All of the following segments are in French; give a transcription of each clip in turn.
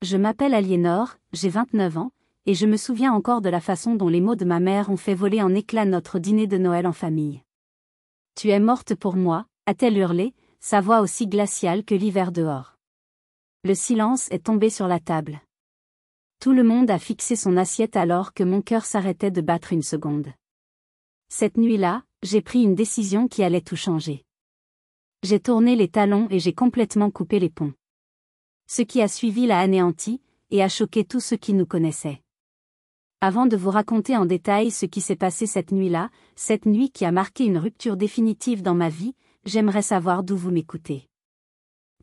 Je m'appelle Aliénor, j'ai 29 ans, et je me souviens encore de la façon dont les mots de ma mère ont fait voler en éclats notre dîner de Noël en famille. Tu es morte pour moi, a-t-elle hurlé, sa voix aussi glaciale que l'hiver dehors. Le silence est tombé sur la table. Tout le monde a fixé son assiette alors que mon cœur s'arrêtait de battre une seconde. Cette nuit-là, j'ai pris une décision qui allait tout changer. J'ai tourné les talons et j'ai complètement coupé les ponts. Ce qui a suivi l'a anéanti, et a choqué tous ceux qui nous connaissaient. Avant de vous raconter en détail ce qui s'est passé cette nuit-là, cette nuit qui a marqué une rupture définitive dans ma vie, j'aimerais savoir d'où vous m'écoutez.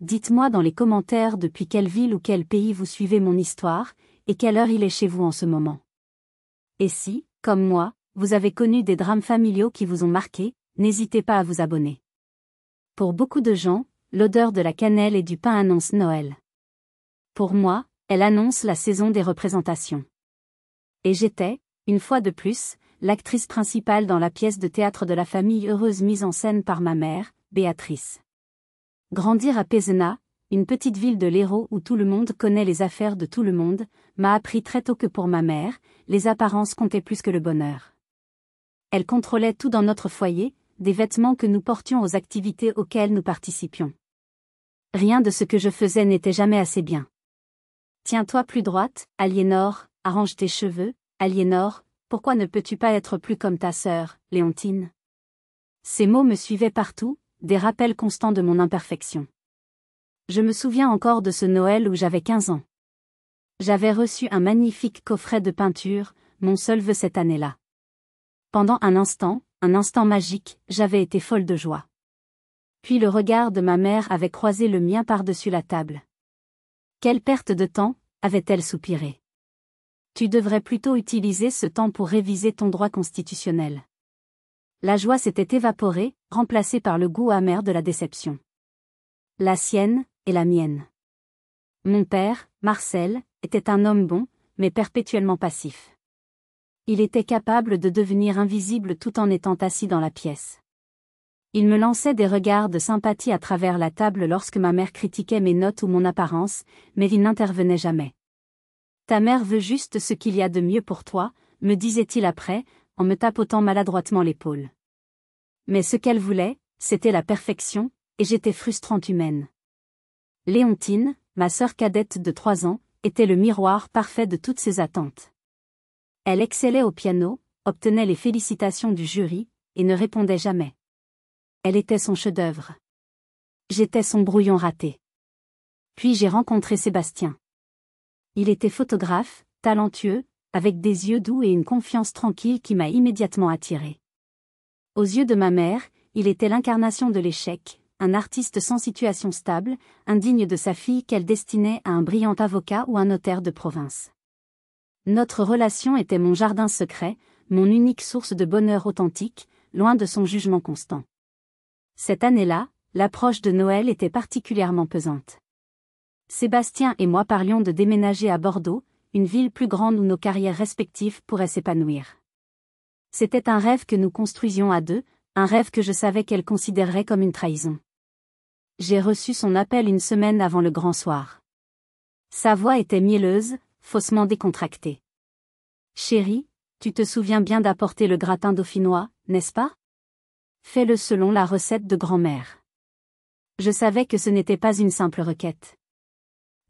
Dites-moi dans les commentaires depuis quelle ville ou quel pays vous suivez mon histoire, et quelle heure il est chez vous en ce moment. Et si, comme moi, vous avez connu des drames familiaux qui vous ont marqué, n'hésitez pas à vous abonner. Pour beaucoup de gens, l'odeur de la cannelle et du pain annonce Noël. Pour moi, elle annonce la saison des représentations. Et j'étais, une fois de plus, l'actrice principale dans la pièce de théâtre de la famille heureuse mise en scène par ma mère, Béatrice. Grandir à Pézenas, une petite ville de l'Hérault où tout le monde connaît les affaires de tout le monde, m'a appris très tôt que pour ma mère, les apparences comptaient plus que le bonheur. Elle contrôlait tout dans notre foyer, des vêtements que nous portions aux activités auxquelles nous participions. Rien de ce que je faisais n'était jamais assez bien. Tiens-toi plus droite, Aliénor, arrange tes cheveux, Aliénor, pourquoi ne peux-tu pas être plus comme ta sœur, Léontine? Ces mots me suivaient partout, des rappels constants de mon imperfection. Je me souviens encore de ce Noël où j'avais 15 ans. J'avais reçu un magnifique coffret de peinture, mon seul vœu cette année-là. Pendant un instant magique, j'avais été folle de joie. Puis le regard de ma mère avait croisé le mien par-dessus la table. Quelle perte de temps, avait-elle soupiré. Tu devrais plutôt utiliser ce temps pour réviser ton droit constitutionnel. La joie s'était évaporée, remplacée par le goût amer de la déception. La sienne, et la mienne. Mon père, Marcel, était un homme bon, mais perpétuellement passif. Il était capable de devenir invisible tout en étant assis dans la pièce. Il me lançait des regards de sympathie à travers la table lorsque ma mère critiquait mes notes ou mon apparence, mais il n'intervenait jamais. Ta mère veut juste ce qu'il y a de mieux pour toi, me disait-il après, en me tapotant maladroitement l'épaule. Mais ce qu'elle voulait, c'était la perfection, et j'étais frustrante humaine. Léontine, ma sœur cadette de 3 ans, était le miroir parfait de toutes ses attentes. Elle excellait au piano, obtenait les félicitations du jury, et ne répondait jamais. Elle était son chef-d'œuvre. J'étais son brouillon raté. Puis j'ai rencontré Sébastien. Il était photographe, talentueux, avec des yeux doux et une confiance tranquille qui m'a immédiatement attirée. Aux yeux de ma mère, il était l'incarnation de l'échec, un artiste sans situation stable, indigne de sa fille qu'elle destinait à un brillant avocat ou un notaire de province. Notre relation était mon jardin secret, mon unique source de bonheur authentique, loin de son jugement constant. Cette année-là, l'approche de Noël était particulièrement pesante. Sébastien et moi parlions de déménager à Bordeaux, une ville plus grande où nos carrières respectives pourraient s'épanouir. C'était un rêve que nous construisions à deux, un rêve que je savais qu'elle considérerait comme une trahison. J'ai reçu son appel une semaine avant le grand soir. Sa voix était mielleuse, faussement décontractée. « Chérie, tu te souviens bien d'apporter le gratin dauphinois, n'est-ce pas? Fais-le selon la recette de grand-mère. » Je savais que ce n'était pas une simple requête.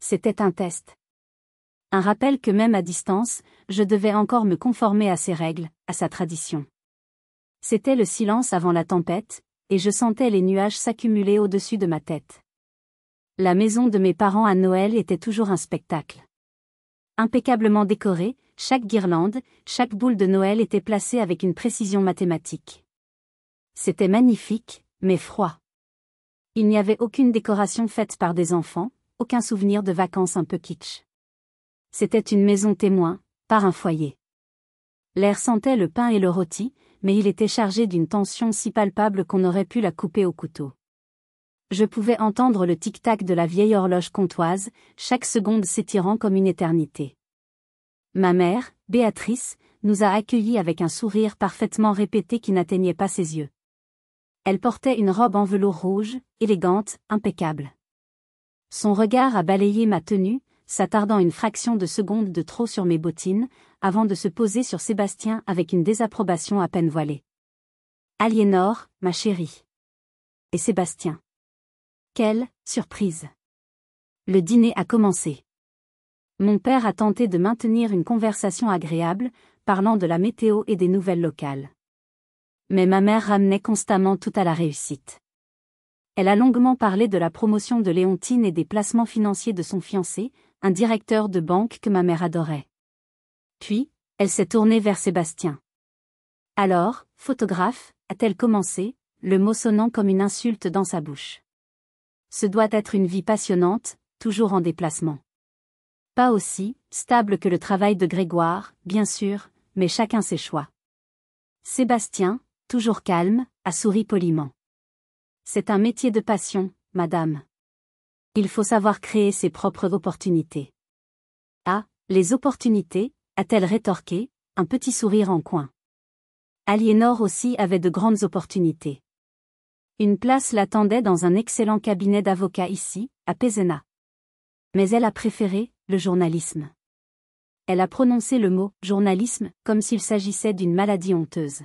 C'était un test. Un rappel que même à distance, je devais encore me conformer à ses règles, à sa tradition. C'était le silence avant la tempête, et je sentais les nuages s'accumuler au-dessus de ma tête. La maison de mes parents à Noël était toujours un spectacle. Impeccablement décorée, chaque guirlande, chaque boule de Noël était placée avec une précision mathématique. C'était magnifique, mais froid. Il n'y avait aucune décoration faite par des enfants, aucun souvenir de vacances un peu kitsch. C'était une maison témoin, par un foyer. L'air sentait le pain et le rôti, mais il était chargé d'une tension si palpable qu'on aurait pu la couper au couteau. Je pouvais entendre le tic-tac de la vieille horloge comtoise, chaque seconde s'étirant comme une éternité. Ma mère, Béatrice, nous a accueillis avec un sourire parfaitement répété qui n'atteignait pas ses yeux. Elle portait une robe en velours rouge, élégante, impeccable. Son regard a balayé ma tenue, s'attardant une fraction de seconde de trop sur mes bottines, avant de se poser sur Sébastien avec une désapprobation à peine voilée. Aliénor, ma chérie. Et Sébastien. Quelle surprise! Le dîner a commencé. Mon père a tenté de maintenir une conversation agréable, parlant de la météo et des nouvelles locales. Mais ma mère ramenait constamment tout à la réussite. Elle a longuement parlé de la promotion de Léontine et des placements financiers de son fiancé, un directeur de banque que ma mère adorait. Puis, elle s'est tournée vers Sébastien. Alors, photographe, a-t-elle commencé, le mot sonnant comme une insulte dans sa bouche. Ce doit être une vie passionnante, toujours en déplacement. Pas aussi stable que le travail de Grégoire, bien sûr, mais chacun ses choix. Sébastien, toujours calme, a souri poliment. C'est un métier de passion, madame. Il faut savoir créer ses propres opportunités. Ah, les opportunités, a-t-elle rétorqué, un petit sourire en coin. Aliénor aussi avait de grandes opportunités. Une place l'attendait dans un excellent cabinet d'avocats ici, à Pézenas. Mais elle a préféré le journalisme. Elle a prononcé le mot « journalisme » comme s'il s'agissait d'une maladie honteuse.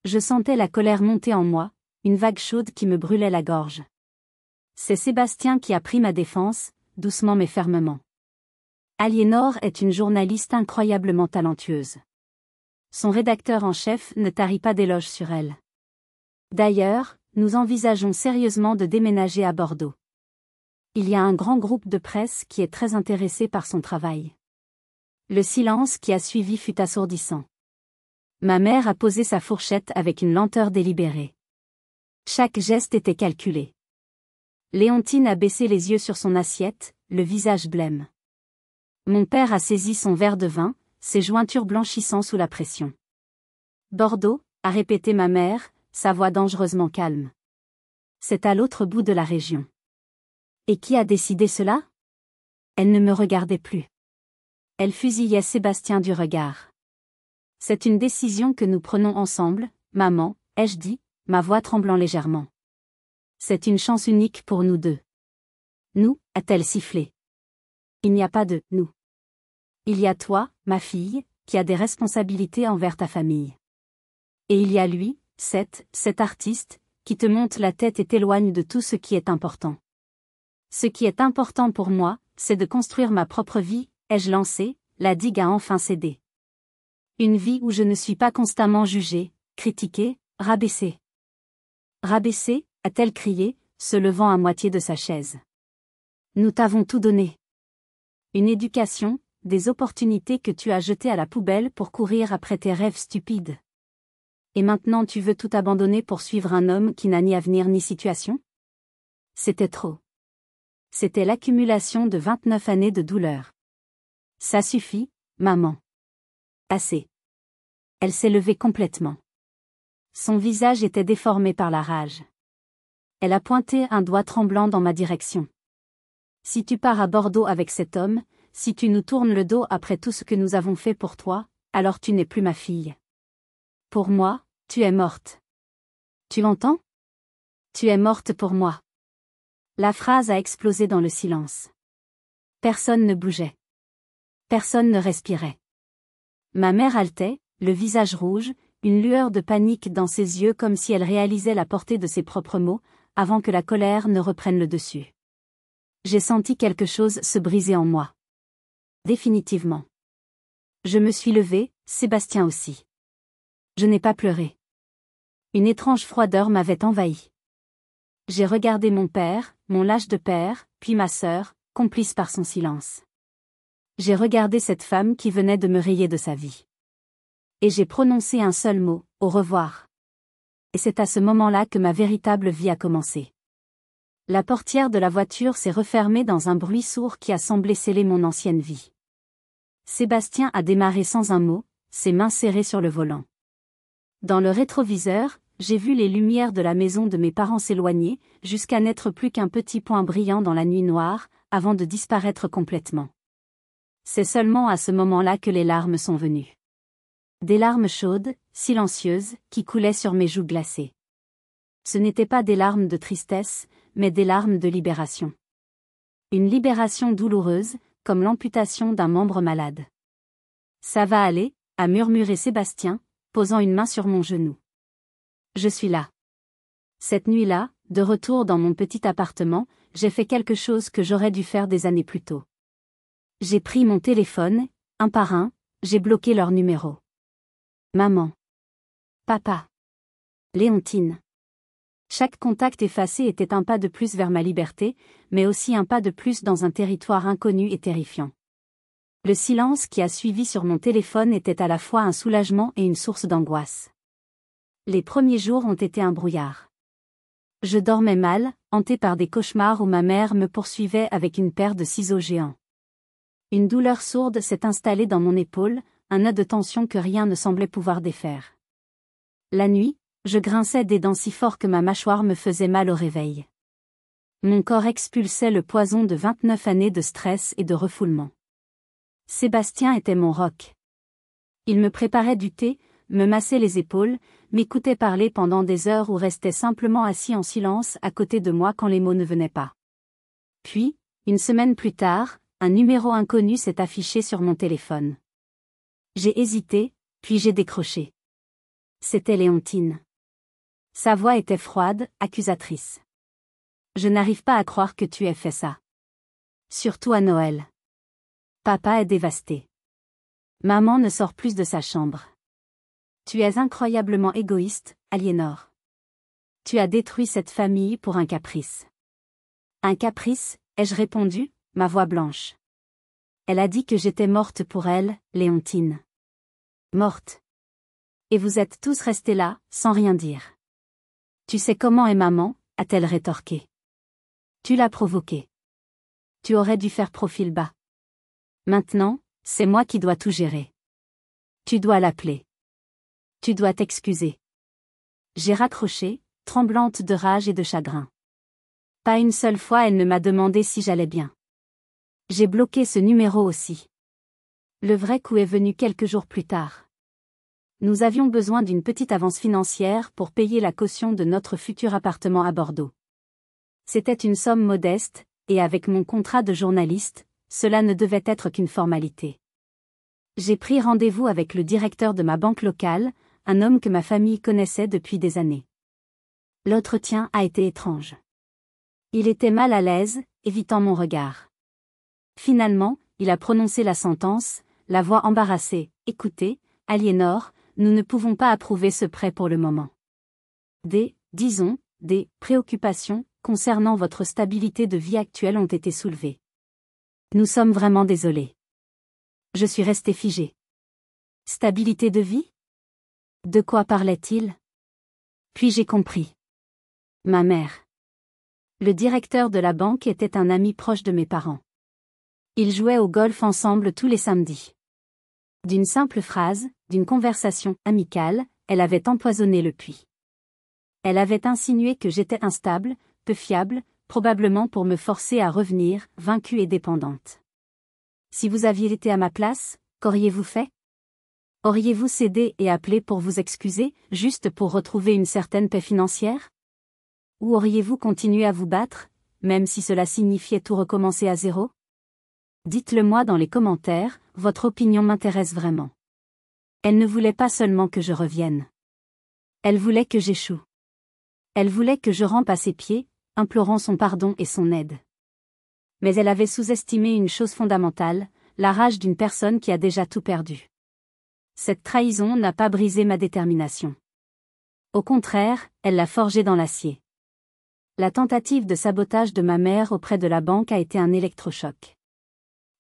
Je sentais la colère monter en moi, une vague chaude qui me brûlait la gorge. C'est Sébastien qui a pris ma défense, doucement mais fermement. Aliénor est une journaliste incroyablement talentueuse. Son rédacteur en chef ne tarit pas d'éloges sur elle. D'ailleurs, nous envisageons sérieusement de déménager à Bordeaux. Il y a un grand groupe de presse qui est très intéressé par son travail. Le silence qui a suivi fut assourdissant. Ma mère a posé sa fourchette avec une lenteur délibérée. Chaque geste était calculé. Léontine a baissé les yeux sur son assiette, le visage blême. Mon père a saisi son verre de vin, ses jointures blanchissant sous la pression. Bordeaux, a répété ma mère, sa voix dangereusement calme. C'est à l'autre bout de la région. Et qui a décidé cela? Elle ne me regardait plus. Elle fusillait Sébastien du regard. C'est une décision que nous prenons ensemble, maman, ai-je dit, ma voix tremblant légèrement. C'est une chance unique pour nous deux. Nous, a-t-elle sifflé. Il n'y a pas de « nous ». Il y a toi, ma fille, qui a des responsabilités envers ta famille. Et il y a lui, cet artiste, qui te monte la tête et t'éloigne de tout ce qui est important. Ce qui est important pour moi, c'est de construire ma propre vie, ai-je lancé, la digue a enfin cédé. Une vie où je ne suis pas constamment jugée, critiquée, rabaissée. Rabaissée, a-t-elle crié, se levant à moitié de sa chaise. Nous t'avons tout donné. Une éducation, des opportunités que tu as jetées à la poubelle pour courir après tes rêves stupides. Et maintenant tu veux tout abandonner pour suivre un homme qui n'a ni avenir ni situation? C'était trop. C'était l'accumulation de 29 années de douleur. Ça suffit, maman. Assez. Elle s'est levée complètement. Son visage était déformé par la rage. Elle a pointé un doigt tremblant dans ma direction. Si tu pars à Bordeaux avec cet homme, si tu nous tournes le dos après tout ce que nous avons fait pour toi, alors tu n'es plus ma fille. Pour moi, tu es morte. Tu l'entends? Tu es morte pour moi. La phrase a explosé dans le silence. Personne ne bougeait. Personne ne respirait. Ma mère haletait, le visage rouge, une lueur de panique dans ses yeux comme si elle réalisait la portée de ses propres mots, avant que la colère ne reprenne le dessus. J'ai senti quelque chose se briser en moi. Définitivement. Je me suis levée, Sébastien aussi. Je n'ai pas pleuré. Une étrange froideur m'avait envahi. J'ai regardé mon père, mon lâche de père, puis ma sœur, complice par son silence. J'ai regardé cette femme qui venait de me rayer de sa vie. Et j'ai prononcé un seul mot, au revoir. Et c'est à ce moment-là que ma véritable vie a commencé. La portière de la voiture s'est refermée dans un bruit sourd qui a semblé sceller mon ancienne vie. Sébastien a démarré sans un mot, ses mains serrées sur le volant. Dans le rétroviseur, j'ai vu les lumières de la maison de mes parents s'éloigner, jusqu'à n'être plus qu'un petit point brillant dans la nuit noire, avant de disparaître complètement. C'est seulement à ce moment-là que les larmes sont venues. Des larmes chaudes, silencieuses, qui coulaient sur mes joues glacées. Ce n'étaient pas des larmes de tristesse, mais des larmes de libération. Une libération douloureuse, comme l'amputation d'un membre malade. Ça va aller, a murmuré Sébastien, posant une main sur mon genou. Je suis là. Cette nuit-là, de retour dans mon petit appartement, j'ai fait quelque chose que j'aurais dû faire des années plus tôt. J'ai pris mon téléphone, un par un, j'ai bloqué leurs numéros. Maman. Papa. Léontine. Chaque contact effacé était un pas de plus vers ma liberté, mais aussi un pas de plus dans un territoire inconnu et terrifiant. Le silence qui a suivi sur mon téléphone était à la fois un soulagement et une source d'angoisse. Les premiers jours ont été un brouillard. Je dormais mal, hanté par des cauchemars où ma mère me poursuivait avec une paire de ciseaux géants. Une douleur sourde s'est installée dans mon épaule, un nœud de tension que rien ne semblait pouvoir défaire. La nuit, je grinçais des dents si fort que ma mâchoire me faisait mal au réveil. Mon corps expulsait le poison de 29 années de stress et de refoulement. Sébastien était mon roc. Il me préparait du thé, me massait les épaules, m'écoutait parler pendant des heures ou restait simplement assis en silence à côté de moi quand les mots ne venaient pas. Puis, une semaine plus tard, un numéro inconnu s'est affiché sur mon téléphone. J'ai hésité, puis j'ai décroché. C'était Léontine. Sa voix était froide, accusatrice. Je n'arrive pas à croire que tu aies fait ça. Surtout à Noël. Papa est dévasté. Maman ne sort plus de sa chambre. Tu es incroyablement égoïste, Aliénor. Tu as détruit cette famille pour un caprice. Un caprice, ai-je répondu, ma voix blanche. Elle a dit que j'étais morte pour elle, Léontine. Morte. Et vous êtes tous restés là, sans rien dire. Tu sais comment est maman, a-t-elle rétorqué. Tu l'as provoquée. Tu aurais dû faire profil bas. Maintenant, c'est moi qui dois tout gérer. Tu dois l'appeler. Tu dois t'excuser. J'ai raccroché, tremblante de rage et de chagrin. Pas une seule fois elle ne m'a demandé si j'allais bien. J'ai bloqué ce numéro aussi. Le vrai coup est venu quelques jours plus tard. Nous avions besoin d'une petite avance financière pour payer la caution de notre futur appartement à Bordeaux. C'était une somme modeste, et avec mon contrat de journaliste, cela ne devait être qu'une formalité. J'ai pris rendez-vous avec le directeur de ma banque locale, un homme que ma famille connaissait depuis des années. L'entretien a été étrange. Il était mal à l'aise, évitant mon regard. Finalement, il a prononcé la sentence, la voix embarrassée. « Écoutez, Aliénor, nous ne pouvons pas approuver ce prêt pour le moment. Disons, des préoccupations concernant votre stabilité de vie actuelle ont été soulevées. Nous sommes vraiment désolés. » Je suis resté figé. Stabilité de vie ? De quoi parlait-il ? Puis j'ai compris. Ma mère. Le directeur de la banque était un ami proche de mes parents. Ils jouaient au golf ensemble tous les samedis. D'une simple phrase, d'une conversation amicale, elle avait empoisonné le puits. Elle avait insinué que j'étais instable, peu fiable, probablement pour me forcer à revenir, vaincue et dépendante. Si vous aviez été à ma place, qu'auriez-vous fait ? Auriez-vous cédé et appelé pour vous excuser, juste pour retrouver une certaine paix financière ? Ou auriez-vous continué à vous battre, même si cela signifiait tout recommencer à zéro ? Dites-le moi dans les commentaires, votre opinion m'intéresse vraiment. Elle ne voulait pas seulement que je revienne. Elle voulait que j'échoue. Elle voulait que je rampe à ses pieds, implorant son pardon et son aide. Mais elle avait sous-estimé une chose fondamentale, la rage d'une personne qui a déjà tout perdu. Cette trahison n'a pas brisé ma détermination. Au contraire, elle l'a forgée dans l'acier. La tentative de sabotage de ma mère auprès de la banque a été un électrochoc.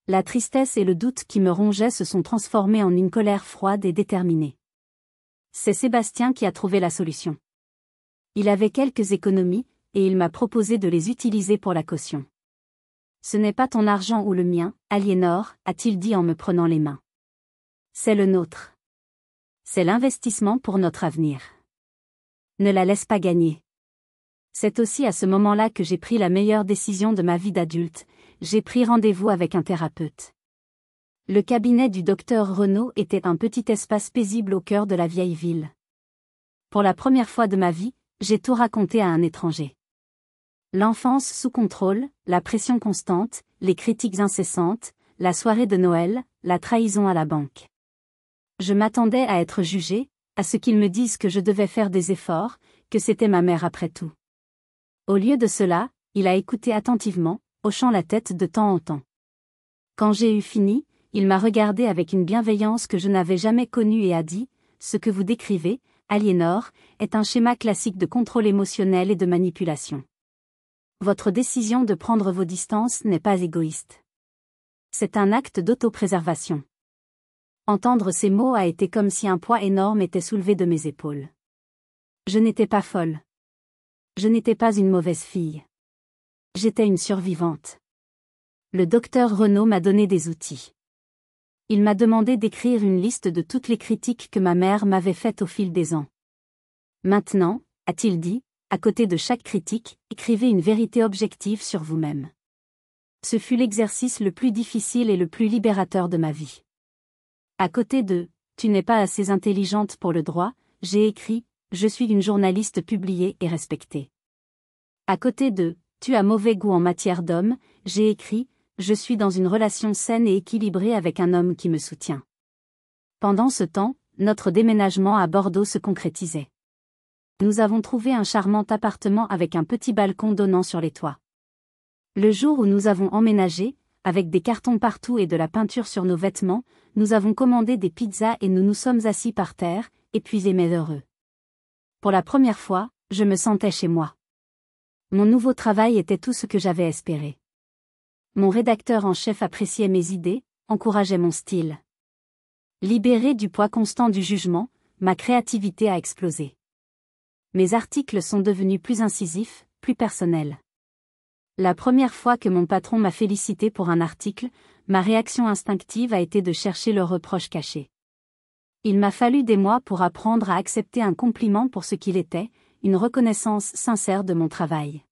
La tristesse et le doute qui me rongeaient se sont transformés en une colère froide et déterminée. C'est Sébastien qui a trouvé la solution. Il avait quelques économies, et il m'a proposé de les utiliser pour la caution. Ce n'est pas ton argent ou le mien, Aliénor, a-t-il dit en me prenant les mains. C'est le nôtre. C'est l'investissement pour notre avenir. Ne la laisse pas gagner. C'est aussi à ce moment-là que j'ai pris la meilleure décision de ma vie d'adulte, j'ai pris rendez-vous avec un thérapeute. Le cabinet du docteur Renaud était un petit espace paisible au cœur de la vieille ville. Pour la première fois de ma vie, j'ai tout raconté à un étranger. L'enfance sous contrôle, la pression constante, les critiques incessantes, la soirée de Noël, la trahison à la banque. Je m'attendais à être jugée, à ce qu'ils me disent que je devais faire des efforts, que c'était ma mère après tout. Au lieu de cela, il a écouté attentivement, hochant la tête de temps en temps. Quand j'ai eu fini, il m'a regardé avec une bienveillance que je n'avais jamais connue et a dit, « Ce que vous décrivez, Aliénor, est un schéma classique de contrôle émotionnel et de manipulation. Votre décision de prendre vos distances n'est pas égoïste. C'est un acte d'autopréservation. » Entendre ces mots a été comme si un poids énorme était soulevé de mes épaules. Je n'étais pas folle. Je n'étais pas une mauvaise fille. J'étais une survivante. Le docteur Renaud m'a donné des outils. Il m'a demandé d'écrire une liste de toutes les critiques que ma mère m'avait faites au fil des ans. Maintenant, a-t-il dit, à côté de chaque critique, écrivez une vérité objective sur vous-même. Ce fut l'exercice le plus difficile et le plus libérateur de ma vie. À côté de « Tu n'es pas assez intelligente pour le droit », j'ai écrit « Je suis une journaliste publiée et respectée ». À côté de « Tu as mauvais goût en matière d'homme », j'ai écrit « Je suis dans une relation saine et équilibrée avec un homme qui me soutient ». Pendant ce temps, notre déménagement à Bordeaux se concrétisait. Nous avons trouvé un charmant appartement avec un petit balcon donnant sur les toits. Le jour où nous avons emménagé, avec des cartons partout et de la peinture sur nos vêtements, nous avons commandé des pizzas et nous nous sommes assis par terre, épuisés mais heureux. Pour la première fois, je me sentais chez moi. Mon nouveau travail était tout ce que j'avais espéré. Mon rédacteur en chef appréciait mes idées, encourageait mon style. Libéré du poids constant du jugement, ma créativité a explosé. Mes articles sont devenus plus incisifs, plus personnels. La première fois que mon patron m'a félicité pour un article, ma réaction instinctive a été de chercher le reproche caché. Il m'a fallu des mois pour apprendre à accepter un compliment pour ce qu'il était, une reconnaissance sincère de mon travail.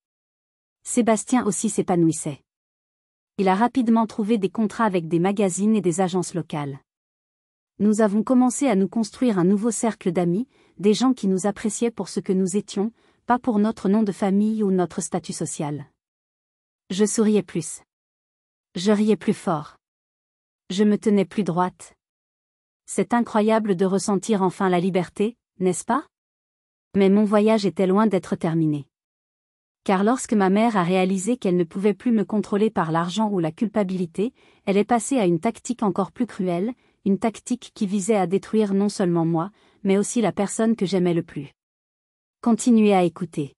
Sébastien aussi s'épanouissait. Il a rapidement trouvé des contrats avec des magazines et des agences locales. Nous avons commencé à nous construire un nouveau cercle d'amis, des gens qui nous appréciaient pour ce que nous étions, pas pour notre nom de famille ou notre statut social. Je souriais plus. Je riais plus fort. Je me tenais plus droite. C'est incroyable de ressentir enfin la liberté, n'est-ce pas? Mais mon voyage était loin d'être terminé. Car lorsque ma mère a réalisé qu'elle ne pouvait plus me contrôler par l'argent ou la culpabilité, elle est passée à une tactique encore plus cruelle, une tactique qui visait à détruire non seulement moi, mais aussi la personne que j'aimais le plus. Continuez à écouter.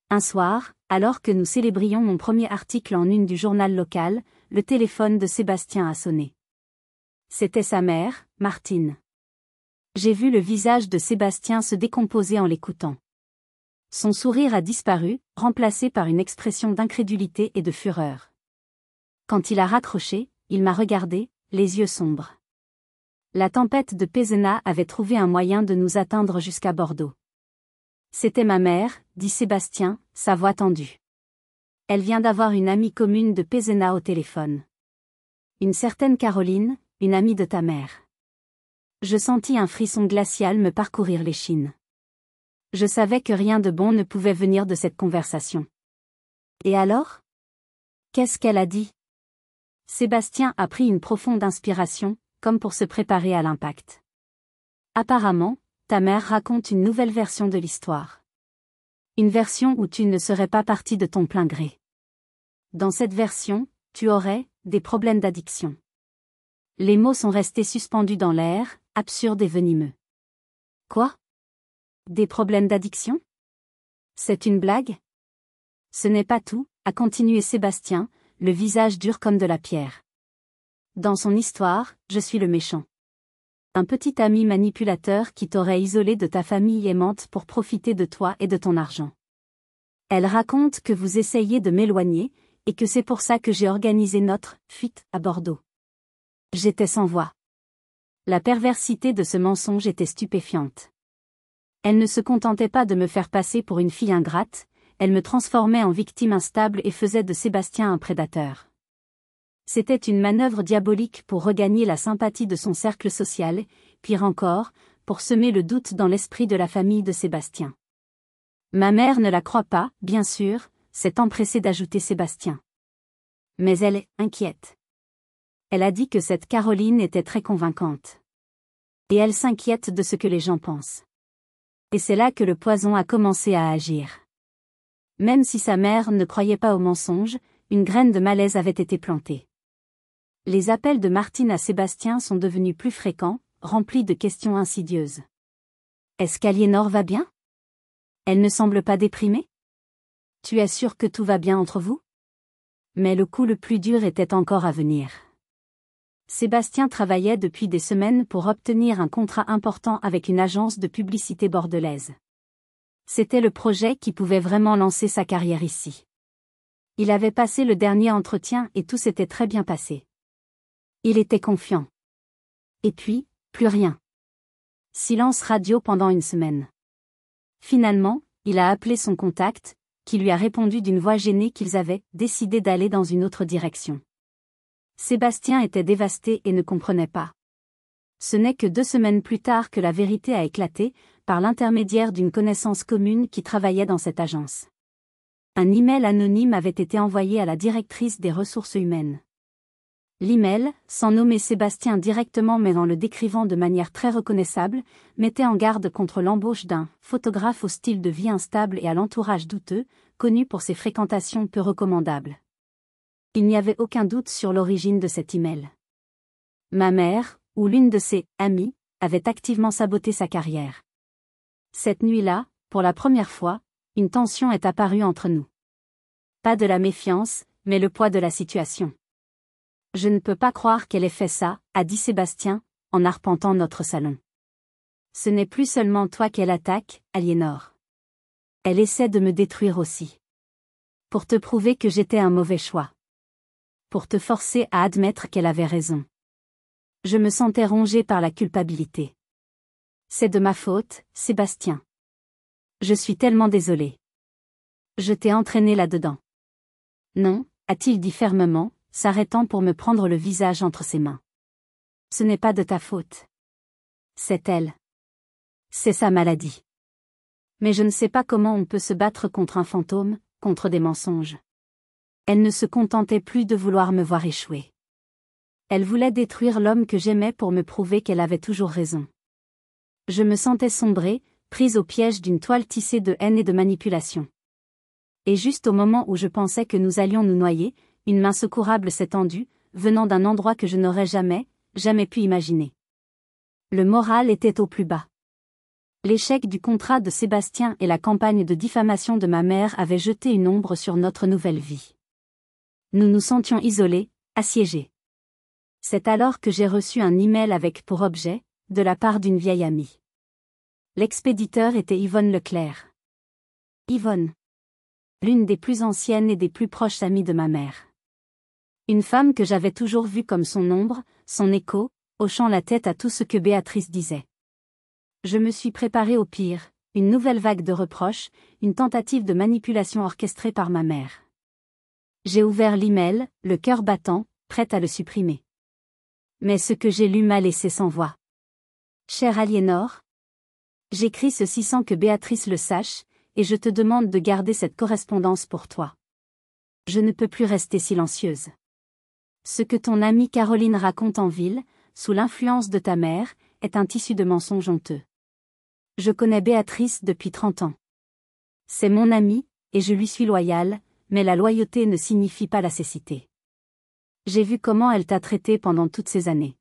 Un soir, alors que nous célébrions mon premier article en une du journal local, le téléphone de Sébastien a sonné. C'était sa mère, Martine. J'ai vu le visage de Sébastien se décomposer en l'écoutant. Son sourire a disparu, remplacé par une expression d'incrédulité et de fureur. Quand il a raccroché, il m'a regardé, les yeux sombres. La tempête de Pézenas avait trouvé un moyen de nous atteindre jusqu'à Bordeaux. C'était ma mère, dit Sébastien, sa voix tendue. Elle vient d'avoir une amie commune de Pézenas au téléphone. Une certaine Caroline, une amie de ta mère. Je sentis un frisson glacial me parcourir l'échine. Je savais que rien de bon ne pouvait venir de cette conversation. Et alors? Qu'est-ce qu'elle a dit? Sébastien a pris une profonde inspiration, comme pour se préparer à l'impact. Apparemment, ta mère raconte une nouvelle version de l'histoire. Une version où tu ne serais pas partie de ton plein gré. Dans cette version, tu aurais des problèmes d'addiction. Les mots sont restés suspendus dans l'air, absurdes et venimeux. Quoi? Des problèmes d'addiction? C'est une blague? Ce n'est pas tout, a continué Sébastien, le visage dur comme de la pierre. Dans son histoire, je suis le méchant. Un petit ami manipulateur qui t'aurait isolé de ta famille aimante pour profiter de toi et de ton argent. Elle raconte que vous essayez de m'éloigner, et que c'est pour ça que j'ai organisé notre fuite à Bordeaux. J'étais sans voix. La perversité de ce mensonge était stupéfiante. Elle ne se contentait pas de me faire passer pour une fille ingrate, elle me transformait en victime instable et faisait de Sébastien un prédateur. C'était une manœuvre diabolique pour regagner la sympathie de son cercle social, pire encore, pour semer le doute dans l'esprit de la famille de Sébastien. Ma mère ne la croit pas, bien sûr, s'est empressée d'ajouter Sébastien. Mais elle est inquiète. Elle a dit que cette Caroline était très convaincante. Et elle s'inquiète de ce que les gens pensent. Et c'est là que le poison a commencé à agir. Même si sa mère ne croyait pas au mensonge, une graine de malaise avait été plantée. Les appels de Martine à Sébastien sont devenus plus fréquents, remplis de questions insidieuses. Est-ce qu'Aliénor va bien? Elle ne semble pas déprimée? Tu es sûr que tout va bien entre vous? Mais le coup le plus dur était encore à venir. Sébastien travaillait depuis des semaines pour obtenir un contrat important avec une agence de publicité bordelaise. C'était le projet qui pouvait vraiment lancer sa carrière ici. Il avait passé le dernier entretien et tout s'était très bien passé. Il était confiant. Et puis, plus rien. Silence radio pendant une semaine. Finalement, il a appelé son contact, qui lui a répondu d'une voix gênée qu'ils avaient décidé d'aller dans une autre direction. Sébastien était dévasté et ne comprenait pas. Ce n'est que 2 semaines plus tard que la vérité a éclaté, par l'intermédiaire d'une connaissance commune qui travaillait dans cette agence. Un email anonyme avait été envoyé à la directrice des ressources humaines. L'email, sans nommer Sébastien directement mais en le décrivant de manière très reconnaissable, mettait en garde contre l'embauche d'un photographe au style de vie instable et à l'entourage douteux, connu pour ses fréquentations peu recommandables. Il n'y avait aucun doute sur l'origine de cet email. Ma mère, ou l'une de ses amies, avait activement saboté sa carrière. Cette nuit-là, pour la première fois, une tension est apparue entre nous. Pas de la méfiance, mais le poids de la situation. Je ne peux pas croire qu'elle ait fait ça, a dit Sébastien, en arpentant notre salon. Ce n'est plus seulement toi qu'elle attaque, Aliénor. Elle essaie de me détruire aussi. Pour te prouver que j'étais un mauvais choix. Pour te forcer à admettre qu'elle avait raison. Je me sentais rongée par la culpabilité. C'est de ma faute, Sébastien. Je suis tellement désolée. Je t'ai entraîné là-dedans. Non, a-t-il dit fermement, s'arrêtant pour me prendre le visage entre ses mains. Ce n'est pas de ta faute. C'est elle. C'est sa maladie. Mais je ne sais pas comment on peut se battre contre un fantôme, contre des mensonges. Elle ne se contentait plus de vouloir me voir échouer. Elle voulait détruire l'homme que j'aimais pour me prouver qu'elle avait toujours raison. Je me sentais sombrer, prise au piège d'une toile tissée de haine et de manipulation. Et juste au moment où je pensais que nous allions nous noyer, une main secourable s'est tendue, venant d'un endroit que je n'aurais jamais pu imaginer. Le moral était au plus bas. L'échec du contrat de Sébastien et la campagne de diffamation de ma mère avaient jeté une ombre sur notre nouvelle vie. Nous nous sentions isolés, assiégés. C'est alors que j'ai reçu un email avec pour objet, de la part d'une vieille amie. L'expéditeur était Yvonne Leclerc. Yvonne. L'une des plus anciennes et des plus proches amies de ma mère. Une femme que j'avais toujours vue comme son ombre, son écho, hochant la tête à tout ce que Béatrice disait. Je me suis préparée au pire, une nouvelle vague de reproches, une tentative de manipulation orchestrée par ma mère. J'ai ouvert l'email, le cœur battant, prête à le supprimer. Mais ce que j'ai lu m'a laissé sans voix. Chère Aliénor, j'écris ceci sans que Béatrice le sache, et je te demande de garder cette correspondance pour toi. Je ne peux plus rester silencieuse. Ce que ton amie Caroline raconte en ville, sous l'influence de ta mère, est un tissu de mensonges honteux. Je connais Béatrice depuis 30 ans. C'est mon amie, et je lui suis loyale, mais la loyauté ne signifie pas la cécité. J'ai vu comment elle t'a traité pendant toutes ces années.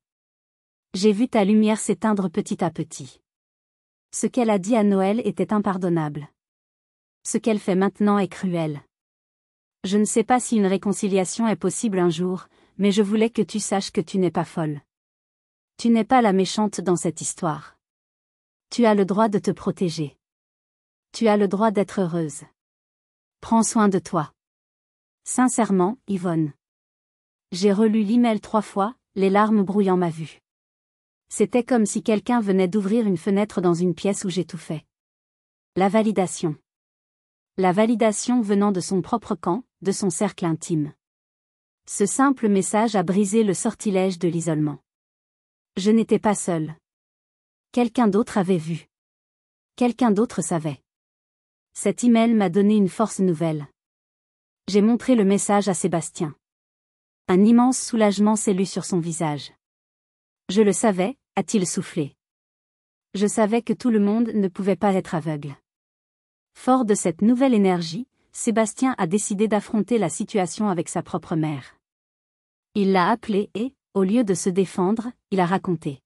J'ai vu ta lumière s'éteindre petit à petit. Ce qu'elle a dit à Noël était impardonnable. Ce qu'elle fait maintenant est cruel. Je ne sais pas si une réconciliation est possible un jour, mais je voulais que tu saches que tu n'es pas folle. Tu n'es pas la méchante dans cette histoire. Tu as le droit de te protéger. Tu as le droit d'être heureuse. Prends soin de toi. Sincèrement, Yvonne. J'ai relu l'email 3 fois, les larmes brouillant ma vue. C'était comme si quelqu'un venait d'ouvrir une fenêtre dans une pièce où j'étouffais. La validation. La validation venant de son propre camp, de son cercle intime. Ce simple message a brisé le sortilège de l'isolement. Je n'étais pas seule. Quelqu'un d'autre avait vu. Quelqu'un d'autre savait. Cet email m'a donné une force nouvelle. J'ai montré le message à Sébastien. Un immense soulagement s'élut sur son visage. Je le savais, a-t-il soufflé. Je savais que tout le monde ne pouvait pas être aveugle. Fort de cette nouvelle énergie, Sébastien a décidé d'affronter la situation avec sa propre mère. Il l'a appelée et, au lieu de se défendre, il a raconté.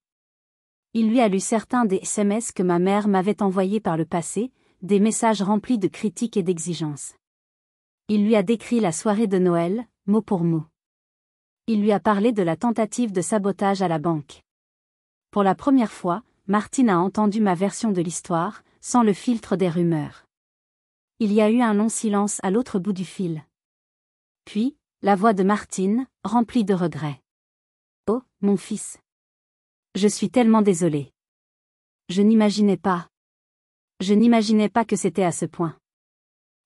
Il lui a lu certains des SMS que ma mère m'avait envoyés par le passé, des messages remplis de critiques et d'exigences. Il lui a décrit la soirée de Noël, mot pour mot. Il lui a parlé de la tentative de sabotage à la banque. Pour la première fois, Martine a entendu ma version de l'histoire, sans le filtre des rumeurs. Il y a eu un long silence à l'autre bout du fil. Puis, la voix de Martine, remplie de regrets. « Oh, mon fils. Je suis tellement désolée. Je n'imaginais pas. Je n'imaginais pas que c'était à ce point.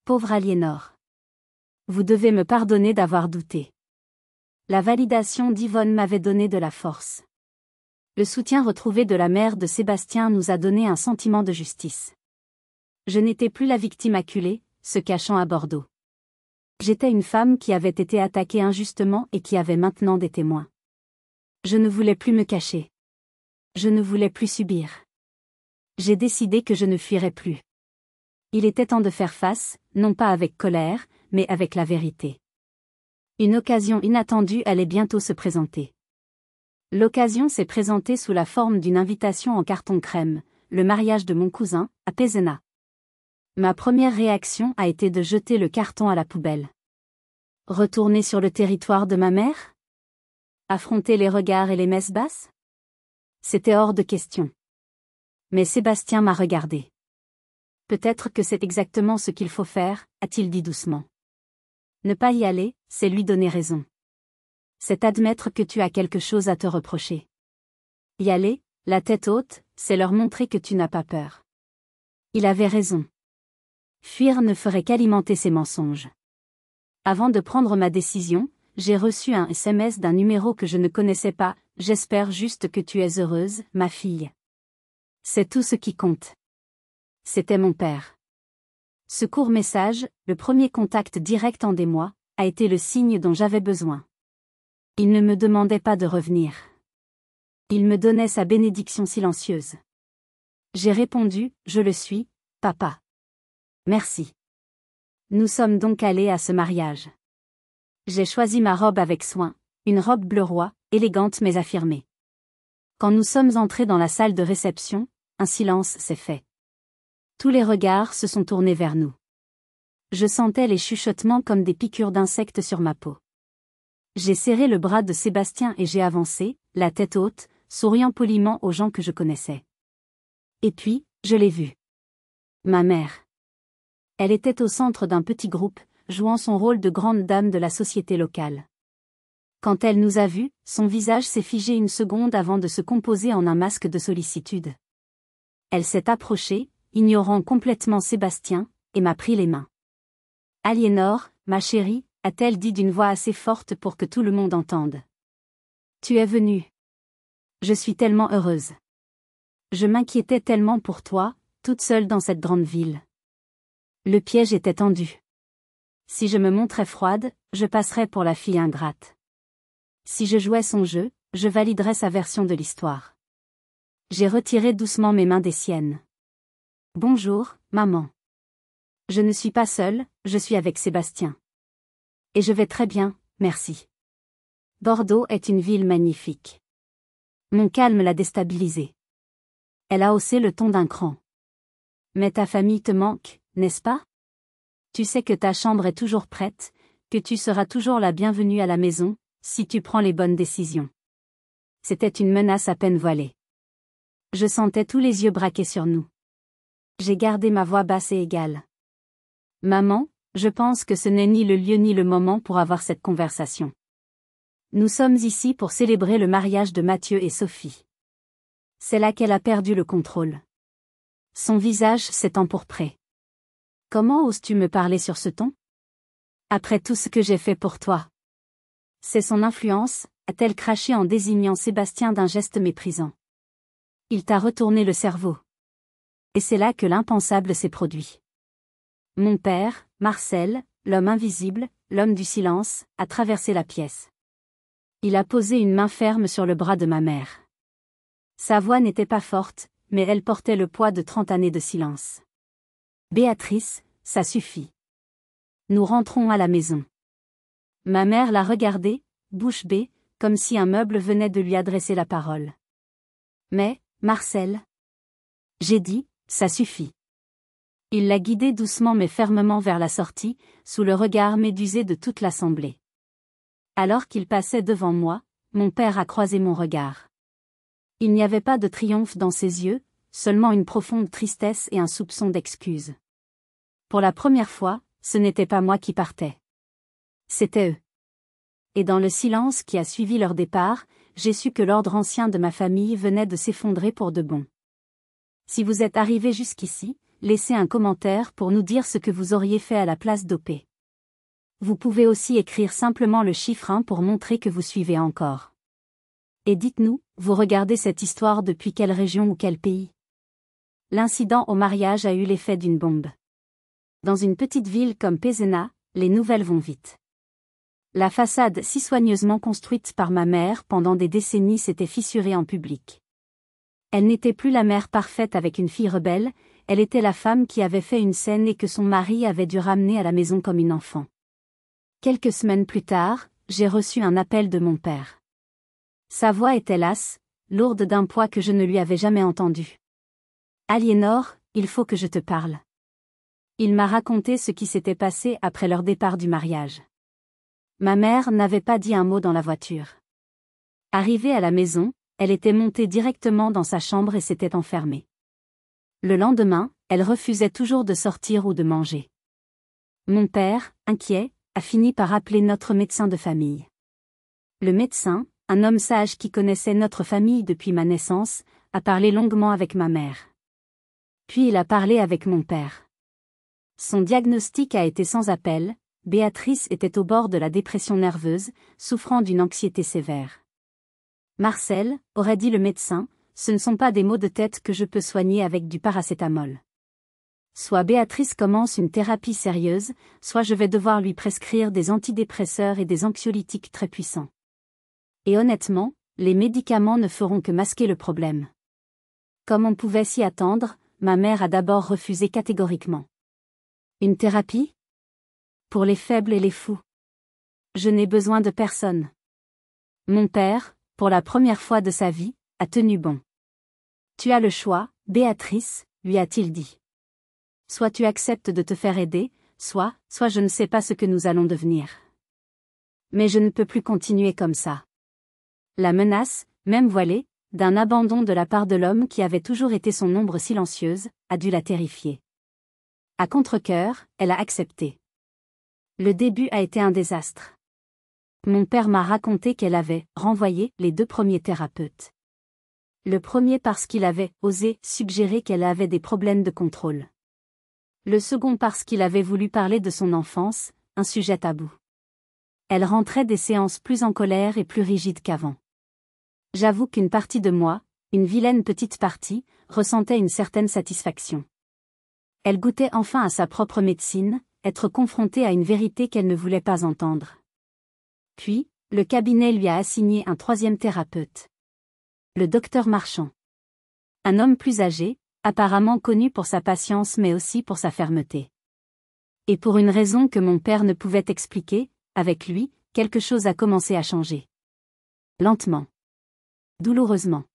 Pauvre Aliénor. Vous devez me pardonner d'avoir douté. La validation d'Yvonne m'avait donné de la force. Le soutien retrouvé de la mère de Sébastien nous a donné un sentiment de justice. Je n'étais plus la victime acculée, se cachant à Bordeaux. J'étais une femme qui avait été attaquée injustement et qui avait maintenant des témoins. Je ne voulais plus me cacher. Je ne voulais plus subir. J'ai décidé que je ne fuirais plus. Il était temps de faire face, non pas avec colère, mais avec la vérité. Une occasion inattendue allait bientôt se présenter. L'occasion s'est présentée sous la forme d'une invitation en carton crème, le mariage de mon cousin, à Pézenas. Ma première réaction a été de jeter le carton à la poubelle. Retourner sur le territoire de ma mère? Affronter les regards et les messes basses? C'était hors de question. Mais Sébastien m'a regardé. Peut-être que c'est exactement ce qu'il faut faire, a-t-il dit doucement. Ne pas y aller, c'est lui donner raison. C'est admettre que tu as quelque chose à te reprocher. Y aller, la tête haute, c'est leur montrer que tu n'as pas peur. Il avait raison. Fuir ne ferait qu'alimenter ses mensonges. Avant de prendre ma décision, j'ai reçu un SMS d'un numéro que je ne connaissais pas. J'espère juste que tu es heureuse, ma fille. C'est tout ce qui compte. C'était mon père. Ce court message, le premier contact direct en des mois, a été le signe dont j'avais besoin. Il ne me demandait pas de revenir. Il me donnait sa bénédiction silencieuse. J'ai répondu, je le suis, papa. Merci. Nous sommes donc allés à ce mariage. J'ai choisi ma robe avec soin, une robe bleu roi, élégante mais affirmée. Quand nous sommes entrés dans la salle de réception, un silence s'est fait. Tous les regards se sont tournés vers nous. Je sentais les chuchotements comme des piqûres d'insectes sur ma peau. J'ai serré le bras de Sébastien et j'ai avancé, la tête haute, souriant poliment aux gens que je connaissais. Et puis, je l'ai vue. Ma mère. Elle était au centre d'un petit groupe, jouant son rôle de grande dame de la société locale. Quand elle nous a vus, son visage s'est figé une seconde avant de se composer en un masque de sollicitude. Elle s'est approchée, ignorant complètement Sébastien, et m'a pris les mains. « Aliénor, ma chérie », a-t-elle dit d'une voix assez forte pour que tout le monde entende. « Tu es venue. Je suis tellement heureuse. Je m'inquiétais tellement pour toi, toute seule dans cette grande ville. Le piège était tendu. Si je me montrais froide, je passerais pour la fille ingrate. Si je jouais son jeu, je validerais sa version de l'histoire. » J'ai retiré doucement mes mains des siennes. « Bonjour, maman. Je ne suis pas seule, je suis avec Sébastien. Et je vais très bien, merci. Bordeaux est une ville magnifique. » Mon calme l'a déstabilisée. Elle a haussé le ton d'un cran. « Mais ta famille te manque, n'est-ce pas? Tu sais que ta chambre est toujours prête, que tu seras toujours la bienvenue à la maison, si tu prends les bonnes décisions. » C'était une menace à peine voilée. Je sentais tous les yeux braqués sur nous. J'ai gardé ma voix basse et égale. « Maman, je pense que ce n'est ni le lieu ni le moment pour avoir cette conversation. Nous sommes ici pour célébrer le mariage de Mathieu et Sophie. » C'est là qu'elle a perdu le contrôle. Son visage s'est empourpré. « Comment oses-tu me parler sur ce ton? Après tout ce que j'ai fait pour toi. » C'est son influence, a-t-elle craché en désignant Sébastien d'un geste méprisant. Il t'a retourné le cerveau. Et c'est là que l'impensable s'est produit. Mon père, Marcel, l'homme invisible, l'homme du silence, a traversé la pièce. Il a posé une main ferme sur le bras de ma mère. Sa voix n'était pas forte, mais elle portait le poids de 30 années de silence. Béatrice, ça suffit. Nous rentrons à la maison. Ma mère l'a regardé, bouche bée, comme si un meuble venait de lui adresser la parole. Mais, Marcel. J'ai dit, ça suffit. Il l'a guidé doucement mais fermement vers la sortie, sous le regard médusé de toute l'assemblée. Alors qu'il passait devant moi, mon père a croisé mon regard. Il n'y avait pas de triomphe dans ses yeux, seulement une profonde tristesse et un soupçon d'excuse. Pour la première fois, ce n'était pas moi qui partais. C'était eux. Et dans le silence qui a suivi leur départ, j'ai su que l'ordre ancien de ma famille venait de s'effondrer pour de bon. Si vous êtes arrivés jusqu'ici, laissez un commentaire pour nous dire ce que vous auriez fait à la place d'OP. Vous pouvez aussi écrire simplement le chiffre 1 pour montrer que vous suivez encore. Et dites-nous, vous regardez cette histoire depuis quelle région ou quel pays? L'incident au mariage a eu l'effet d'une bombe. Dans une petite ville comme Pézenas, les nouvelles vont vite. La façade si soigneusement construite par ma mère pendant des décennies s'était fissurée en public. Elle n'était plus la mère parfaite avec une fille rebelle, elle était la femme qui avait fait une scène et que son mari avait dû ramener à la maison comme une enfant. Quelques semaines plus tard, j'ai reçu un appel de mon père. Sa voix était lasse, lourde d'un poids que je ne lui avais jamais entendu. « Aliénor, il faut que je te parle. » Il m'a raconté ce qui s'était passé après leur départ du mariage. Ma mère n'avait pas dit un mot dans la voiture. Arrivée à la maison, elle était montée directement dans sa chambre et s'était enfermée. Le lendemain, elle refusait toujours de sortir ou de manger. Mon père, inquiet, a fini par appeler notre médecin de famille. Le médecin, un homme sage qui connaissait notre famille depuis ma naissance, a parlé longuement avec ma mère. Puis il a parlé avec mon père. Son diagnostic a été sans appel. Béatrice était au bord de la dépression nerveuse, souffrant d'une anxiété sévère. Marcel, aurait dit le médecin, ce ne sont pas des maux de tête que je peux soigner avec du paracétamol. Soit Béatrice commence une thérapie sérieuse, soit je vais devoir lui prescrire des antidépresseurs et des anxiolytiques très puissants. Et honnêtement, les médicaments ne feront que masquer le problème. Comme on pouvait s'y attendre, ma mère a d'abord refusé catégoriquement. Une thérapie ? Pour les faibles et les fous. Je n'ai besoin de personne. Mon père, pour la première fois de sa vie, a tenu bon. Tu as le choix, Béatrice, lui a-t-il dit. Soit tu acceptes de te faire aider, soit je ne sais pas ce que nous allons devenir. Mais je ne peux plus continuer comme ça. La menace, même voilée, d'un abandon de la part de l'homme qui avait toujours été son ombre silencieuse, a dû la terrifier. À contre-cœur, elle a accepté. Le début a été un désastre. Mon père m'a raconté qu'elle avait renvoyé les 2 premiers thérapeutes. Le premier parce qu'il avait osé suggérer qu'elle avait des problèmes de contrôle. Le second parce qu'il avait voulu parler de son enfance, un sujet tabou. Elle rentrait des séances plus en colère et plus rigide qu'avant. J'avoue qu'une partie de moi, une vilaine petite partie, ressentait une certaine satisfaction. Elle goûtait enfin à sa propre médecine, être confrontée à une vérité qu'elle ne voulait pas entendre. Puis, le cabinet lui a assigné un 3e thérapeute. Le docteur Marchand. Un homme plus âgé, apparemment connu pour sa patience mais aussi pour sa fermeté. Et pour une raison que mon père ne pouvait expliquer, avec lui, quelque chose a commencé à changer. Lentement. Douloureusement.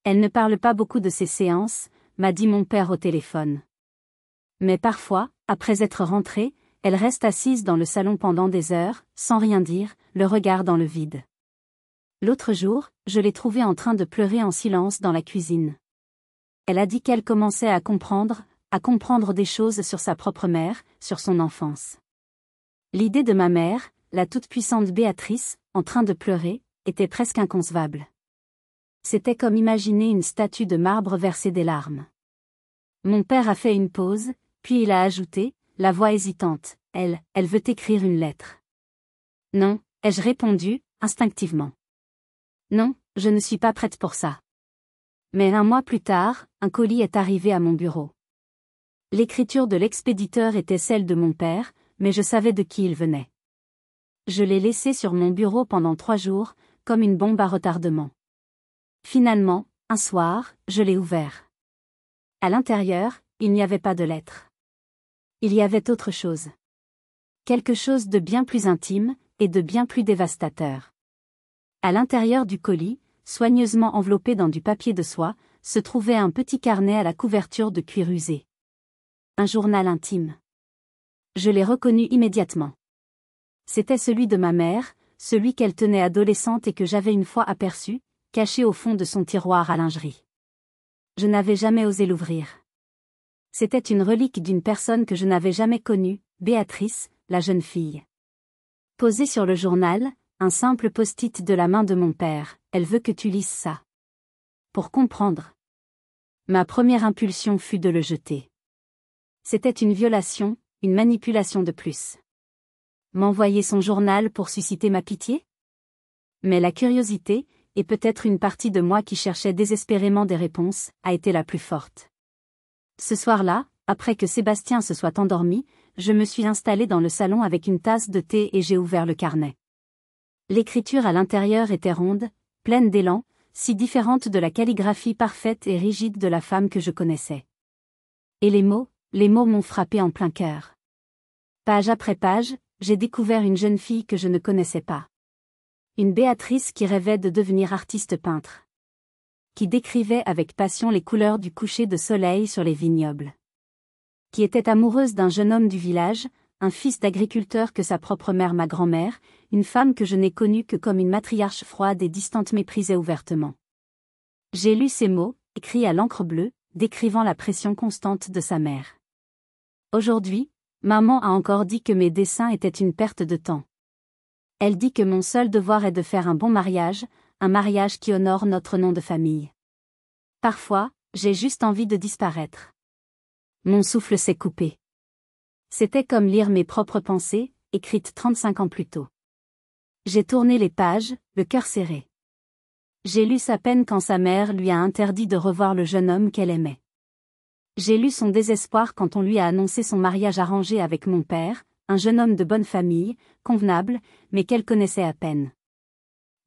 Elle ne parle pas beaucoup de ses séances, m'a dit mon père au téléphone. Mais parfois, après être rentrée, elle reste assise dans le salon pendant des heures, sans rien dire, le regard dans le vide. L'autre jour, je l'ai trouvée en train de pleurer en silence dans la cuisine. Elle a dit qu'elle commençait à comprendre des choses sur sa propre mère, sur son enfance. L'idée de ma mère, la toute-puissante Béatrice, en train de pleurer, était presque inconcevable. C'était comme imaginer une statue de marbre verser des larmes. Mon père a fait une pause, puis il a ajouté, la voix hésitante, elle veut écrire une lettre. Non, ai-je répondu, instinctivement. Non, je ne suis pas prête pour ça. Mais 1 mois plus tard, un colis est arrivé à mon bureau. L'écriture de l'expéditeur était celle de mon père, mais je savais de qui il venait. Je l'ai laissé sur mon bureau pendant 3 jours, comme une bombe à retardement. Finalement, un soir, je l'ai ouvert. À l'intérieur, il n'y avait pas de lettres. Il y avait autre chose. Quelque chose de bien plus intime, et de bien plus dévastateur. À l'intérieur du colis, soigneusement enveloppé dans du papier de soie, se trouvait un petit carnet à la couverture de cuir usé. Un journal intime. Je l'ai reconnu immédiatement. C'était celui de ma mère, celui qu'elle tenait adolescente et que j'avais une fois aperçu, caché au fond de son tiroir à lingerie. Je n'avais jamais osé l'ouvrir. C'était une relique d'une personne que je n'avais jamais connue, Béatrice, la jeune fille. Posé sur le journal, un simple post-it de la main de mon père, elle veut que tu lises ça. Pour comprendre. Ma première impulsion fut de le jeter. C'était une violation, une manipulation de plus. M'envoyer son journal pour susciter ma pitié? Mais la curiosité, et peut-être une partie de moi qui cherchait désespérément des réponses, a été la plus forte. Ce soir-là, après que Sébastien se soit endormi, je me suis installée dans le salon avec une tasse de thé et j'ai ouvert le carnet. L'écriture à l'intérieur était ronde, pleine d'élan, si différente de la calligraphie parfaite et rigide de la femme que je connaissais. Et les mots m'ont frappé en plein cœur. Page après page, j'ai découvert une jeune fille que je ne connaissais pas. Une Béatrice qui rêvait de devenir artiste peintre. Qui décrivait avec passion les couleurs du coucher de soleil sur les vignobles. Qui était amoureuse d'un jeune homme du village, un fils d'agriculteur que sa propre mère ma grand-mère, une femme que je n'ai connue que comme une matriarche froide et distante méprisait ouvertement. J'ai lu ces mots, écrits à l'encre bleue, décrivant la pression constante de sa mère. Aujourd'hui, maman a encore dit que mes dessins étaient une perte de temps. Elle dit que mon seul devoir est de faire un bon mariage, un mariage qui honore notre nom de famille. Parfois, j'ai juste envie de disparaître. Mon souffle s'est coupé. C'était comme lire mes propres pensées, écrites 35 ans plus tôt. J'ai tourné les pages, le cœur serré. J'ai lu sa peine quand sa mère lui a interdit de revoir le jeune homme qu'elle aimait. J'ai lu son désespoir quand on lui a annoncé son mariage arrangé avec mon père, un jeune homme de bonne famille, convenable, mais qu'elle connaissait à peine.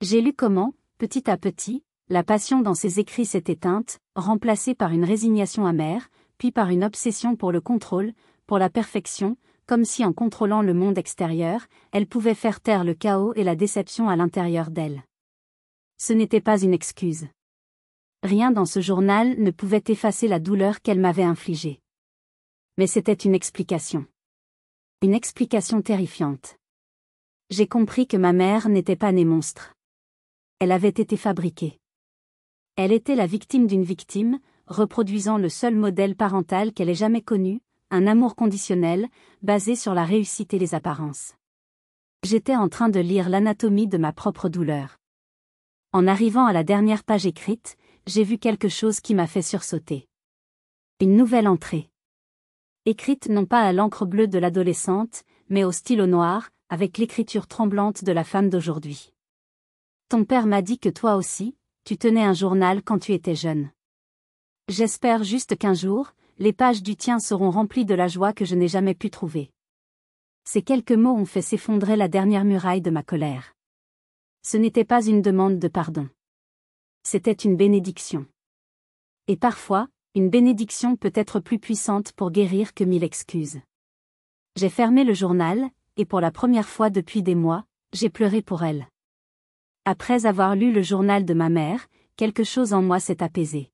J'ai lu comment, petit à petit, la passion dans ses écrits s'est éteinte, remplacée par une résignation amère, puis par une obsession pour le contrôle, pour la perfection, comme si en contrôlant le monde extérieur, elle pouvait faire taire le chaos et la déception à l'intérieur d'elle. Ce n'était pas une excuse. Rien dans ce journal ne pouvait effacer la douleur qu'elle m'avait infligée. Mais c'était une explication. Une explication terrifiante. J'ai compris que ma mère n'était pas née monstre. Elle avait été fabriquée. Elle était la victime d'une victime, reproduisant le seul modèle parental qu'elle ait jamais connu, un amour conditionnel, basé sur la réussite et les apparences. J'étais en train de lire l'anatomie de ma propre douleur. En arrivant à la dernière page écrite, j'ai vu quelque chose qui m'a fait sursauter. Une nouvelle entrée. Écrite non pas à l'encre bleue de l'adolescente, mais au stylo noir, avec l'écriture tremblante de la femme d'aujourd'hui. Ton père m'a dit que toi aussi, tu tenais un journal quand tu étais jeune. J'espère juste qu'un jour, les pages du tien seront remplies de la joie que je n'ai jamais pu trouver. Ces quelques mots ont fait s'effondrer la dernière muraille de ma colère. Ce n'était pas une demande de pardon. C'était une bénédiction. Et parfois, une bénédiction peut être plus puissante pour guérir que 1000 excuses. J'ai fermé le journal, et pour la première fois depuis des mois, j'ai pleuré pour elle. Après avoir lu le journal de ma mère, quelque chose en moi s'est apaisé.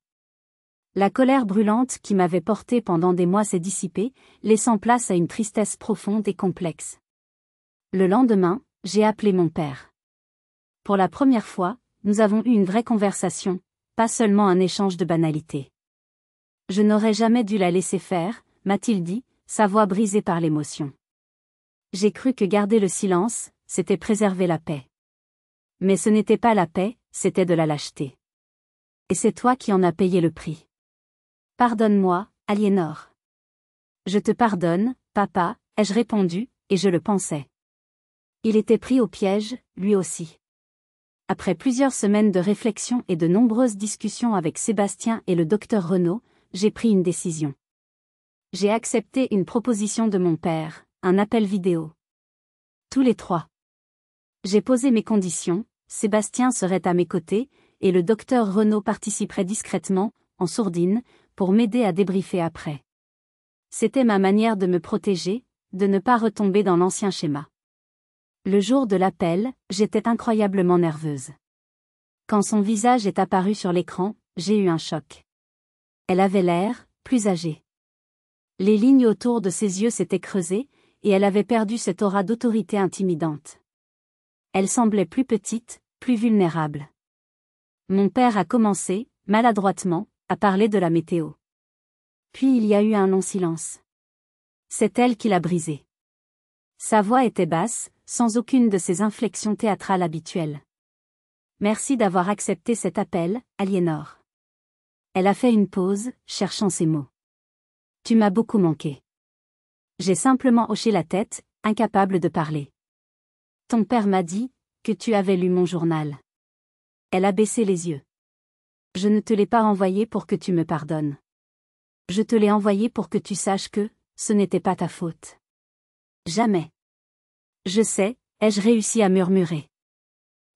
La colère brûlante qui m'avait portée pendant des mois s'est dissipée, laissant place à une tristesse profonde et complexe. Le lendemain, j'ai appelé mon père. Pour la première fois, nous avons eu une vraie conversation, pas seulement un échange de banalités. Je n'aurais jamais dû la laisser faire, m'a-t-il dit, sa voix brisée par l'émotion. J'ai cru que garder le silence, c'était préserver la paix. Mais ce n'était pas la paix, c'était de la lâcheté. Et c'est toi qui en as payé le prix. Pardonne-moi, Aliénor. Je te pardonne, papa, ai-je répondu, et je le pensais. Il était pris au piège, lui aussi. Après plusieurs semaines de réflexion et de nombreuses discussions avec Sébastien et le docteur Renaud, j'ai pris une décision. J'ai accepté une proposition de mon père, un appel vidéo. Tous les trois. J'ai posé mes conditions, Sébastien serait à mes côtés, et le docteur Renaud participerait discrètement, en sourdine, pour m'aider à débriefer après. C'était ma manière de me protéger, de ne pas retomber dans l'ancien schéma. Le jour de l'appel, j'étais incroyablement nerveuse. Quand son visage est apparu sur l'écran, j'ai eu un choc. Elle avait l'air plus âgée. Les lignes autour de ses yeux s'étaient creusées, et elle avait perdu cette aura d'autorité intimidante. Elle semblait plus petite, plus vulnérable. Mon père a commencé, maladroitement, à parler de la météo. Puis il y a eu un long silence. C'est elle qui l'a brisé. Sa voix était basse, sans aucune de ses inflexions théâtrales habituelles. Merci d'avoir accepté cet appel, Aliénor. Elle a fait une pause, cherchant ses mots. Tu m'as beaucoup manqué. J'ai simplement hoché la tête, incapable de parler. Ton père m'a dit que tu avais lu mon journal. Elle a baissé les yeux. Je ne te l'ai pas envoyé pour que tu me pardonnes. Je te l'ai envoyé pour que tu saches que ce n'était pas ta faute. Jamais. Je sais, ai-je réussi à murmurer.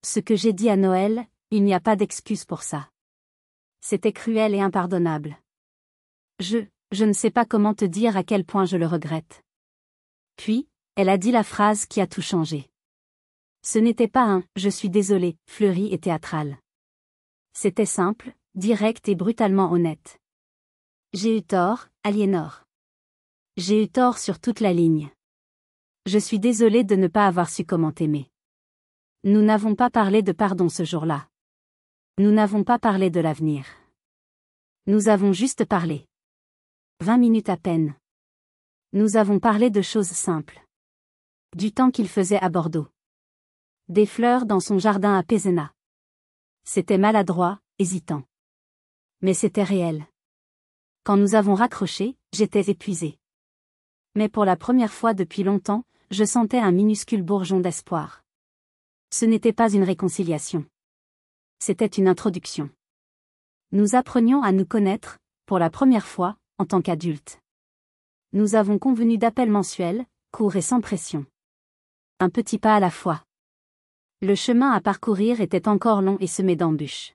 Ce que j'ai dit à Noël, il n'y a pas d'excuse pour ça. C'était cruel et impardonnable. Je ne sais pas comment te dire à quel point je le regrette. Puis, elle a dit la phrase qui a tout changé. Ce n'était pas un « je suis désolée » fleuri et théâtral. C'était simple, direct et brutalement honnête. J'ai eu tort, Aliénor. J'ai eu tort sur toute la ligne. Je suis désolée de ne pas avoir su comment t'aimer. Nous n'avons pas parlé de pardon ce jour-là. Nous n'avons pas parlé de l'avenir. Nous avons juste parlé. 20 minutes à peine. Nous avons parlé de choses simples. Du temps qu'il faisait à Bordeaux. Des fleurs dans son jardin à Pézenas. C'était maladroit, hésitant. Mais c'était réel. Quand nous avons raccroché, j'étais épuisée. Mais pour la première fois depuis longtemps, je sentais un minuscule bourgeon d'espoir. Ce n'était pas une réconciliation. C'était une introduction. Nous apprenions à nous connaître, pour la première fois, en tant qu'adultes. Nous avons convenu d'appels mensuels, courts et sans pression. Un petit pas à la fois. Le chemin à parcourir était encore long et semé d'embûches.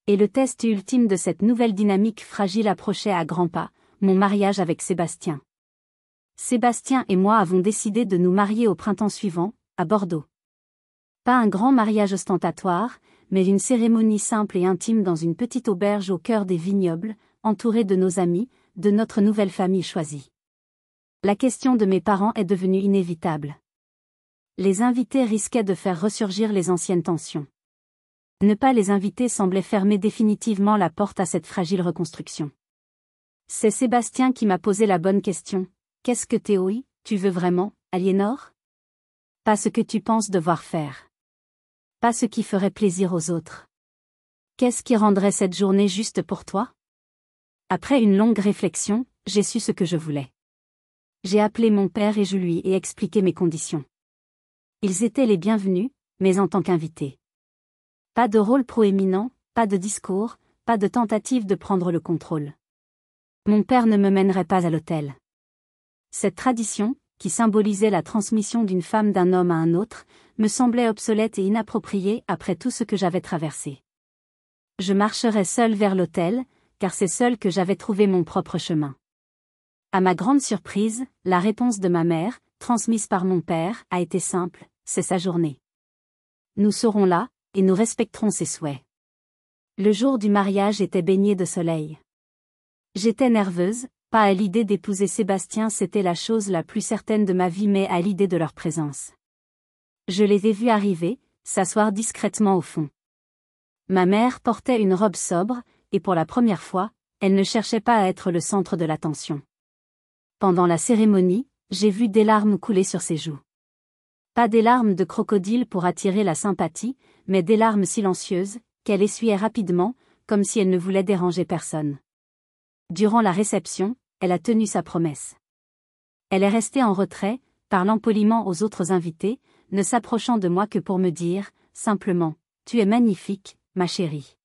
Et le test ultime de cette nouvelle dynamique fragile approchait à grands pas, mon mariage avec Sébastien. Sébastien et moi avons décidé de nous marier au printemps suivant, à Bordeaux. Pas un grand mariage ostentatoire, mais une cérémonie simple et intime dans une petite auberge au cœur des vignobles, entourée de nos amis, de notre nouvelle famille choisie. La question de mes parents est devenue inévitable. Les invités risquaient de faire ressurgir les anciennes tensions. Ne pas les inviter semblait fermer définitivement la porte à cette fragile reconstruction. C'est Sébastien qui m'a posé la bonne question. Qu'est-ce que Théoï, tu veux vraiment, Aliénor? Pas ce que tu penses devoir faire. Pas ce qui ferait plaisir aux autres. Qu'est-ce qui rendrait cette journée juste pour toi? Après une longue réflexion, j'ai su ce que je voulais. J'ai appelé mon père et je lui ai expliqué mes conditions. Ils étaient les bienvenus, mais en tant qu'invités. Pas de rôle proéminent, pas de discours, pas de tentative de prendre le contrôle. Mon père ne me mènerait pas à l'autel. Cette tradition, qui symbolisait la transmission d'une femme d'un homme à un autre, me semblait obsolète et inappropriée après tout ce que j'avais traversé. Je marcherais seule vers l'autel, car c'est seule que j'avais trouvé mon propre chemin. À ma grande surprise, la réponse de ma mère, transmise par mon père, a été simple, c'est sa journée. Nous serons là, et nous respecterons ses souhaits. Le jour du mariage était baigné de soleil. J'étais nerveuse, pas à l'idée d'épouser Sébastien, c'était la chose la plus certaine de ma vie, mais à l'idée de leur présence. Je les ai vus arriver, s'asseoir discrètement au fond. Ma mère portait une robe sobre, et pour la première fois, elle ne cherchait pas à être le centre de l'attention. Pendant la cérémonie, j'ai vu des larmes couler sur ses joues. Pas des larmes de crocodile pour attirer la sympathie, mais des larmes silencieuses, qu'elle essuyait rapidement, comme si elle ne voulait déranger personne. Durant la réception, elle a tenu sa promesse. Elle est restée en retrait, parlant poliment aux autres invités, ne s'approchant de moi que pour me dire, simplement, « Tu es magnifique, ma chérie.